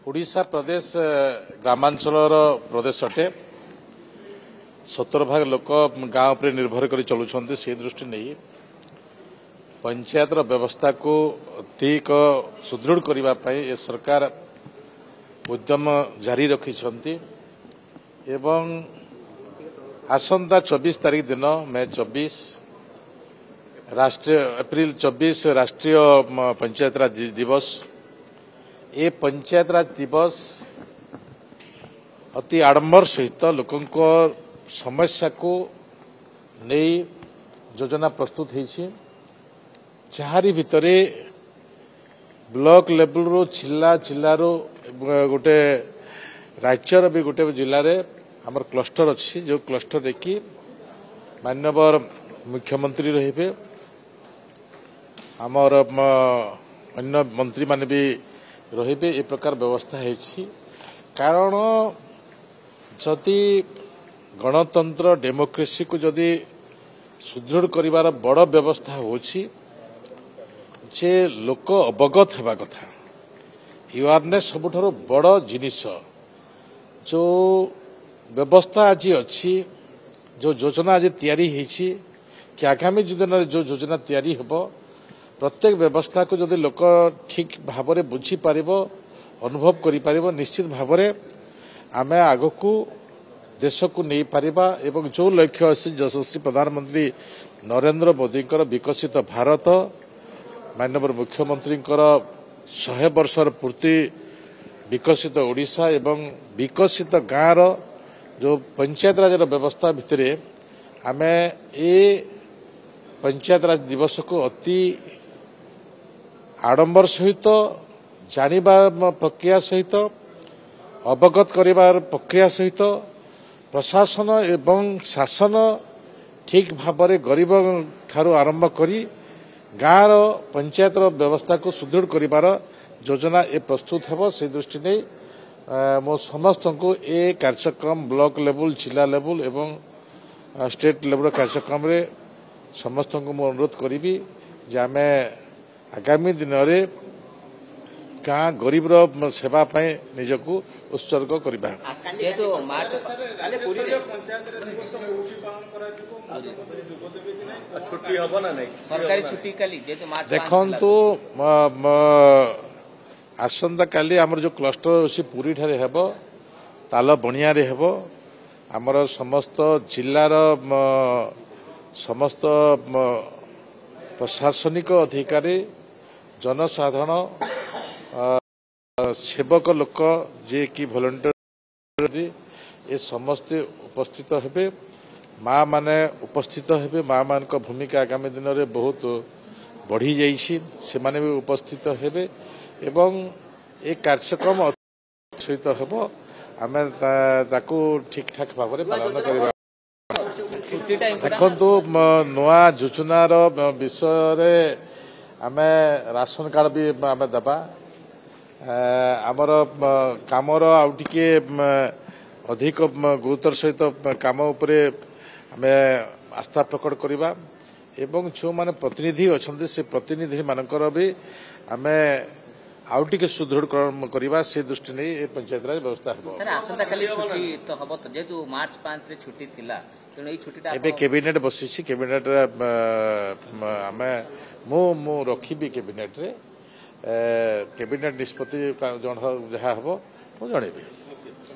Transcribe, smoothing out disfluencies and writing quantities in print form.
ओडिशा प्रदेश ग्रामांचल प्रदेश अटे 70% लोक गांव पर निर्भर कर चलुंट से दृष्टि नहीं पंचायत व्यवस्था को अधिक सुदृढ़ करने ये सरकार उद्यम जारी रखिंट एवं आसंता 24 तारीख दिन मई 24 एप्रिल 24 राष्ट्रीय पंचायत राज दिवस ये पंचायत राज दिवस अति आडंबर सहित लोकों समस्या को नहीं योजना प्रस्तुत होती जहारी भितरे ब्लॉक लेवल रो जिला रो गोटे राज्यर भी गोटे जिले में आमर क्लस्टर अच्छी जो क्लस्टर देखी माननीय मुख्यमंत्री रहिबे आमर अन्य मंत्री माने भी रहिबे ए प्रकार व्यवस्था है कारण जदि गणतंत्र डेमोक्रेसी को जदि सुदृढ़ करिवार बड़ व्यवस्था होछि जे लोक अवगत हेबा कथा अवेयरनेस सबुठारो बड़ जिनिस जो व्यवस्था आज अच्छी जो योजना आज तैयारी होइछि कि आगामी दिन जो योजना तैयारी हेबो प्रत्येक व्यवस्था को जदि लोक ठीक भाव में बुझी पार अनुभव करि पारिबो निश्चित भाव में आमे आग को देश को नहीं पारिबा एवं जो लक्ष्य अच्छी यशस्वी प्रधानमंत्री नरेंद्र मोदी विकसित भारत माननीय मुख्यमंत्री 100 वर्षर पूर्ति विकसित ओडिशा एवं विकसित गाँव जो पंचायत राज व्यवस्था भितर आमे ए पंचायत राज दिवस को अति आडंबर सहित जानिबा प्रक्रिया सहित अवगत करिबार प्रक्रिया सहित प्रशासन एवं शासन ठीक भाव में गरीब ठारू आरंभ करी गाँव पंचायत व्यवस्था को सुदृढ़ करिबार योजना ए प्रस्तुत हेबो से दृष्टि नहीं मो समस्त को ए कार्यक्रम ब्लॉक लेवल जिला लेवल एवं स्टेट लेवल कार्यक्रम रे समस्त को मो अनुरोध करी जे आमे आगामी दिन में गाँ गरीब सेवा निजक उत्सर्ग करबा देखु आसंता काली आमर जो क्लस्टर अच्छी पुरी ठारे हेबो ताल बणिया रे हेबो आमर समस्त जिलार समस्त प्रशासनिक अधिकारी जनसाधारण सेवक लोक जे कि वॉलंटियर ये समस्ते उपस्थित हेबे माँ माने उपस्थित हेबे माँ मान को भूमिका आगामी दिन में बहुत बढ़ी जाइछि से माने भी उपस्थित हेबे एवं ए कार्यक्रम सहित हेबो आमे ताकू ठीक ठाक भाव में पालन करबा देखो नुआ योजनार विषय आमे राशन कार्ड भी आमे दबा आमर कामर आउ टिके अधिक गुरुतर सहित काम उपरे आमे आस्था प्रकट करबा एवं जो माने प्रतिनिधि अछन्ते से प्रतिनिधि मानकर भी आमे आउ टिके सुदृढ़ करबा से दृष्टि नहीं ए पंचायत राज व्यवस्था हेबो सर आसंता काली छुट्टी तो हबो तो जेतु मार्च 5 रे छुट्टी थिला तेणु एई छुट्टीटा एबे कैबिनेट बसिछि कैबिनेट आमे मु रखिबी कैबिनेट रे कैबिनेट निष्पत्ति जहाँ हम मुझे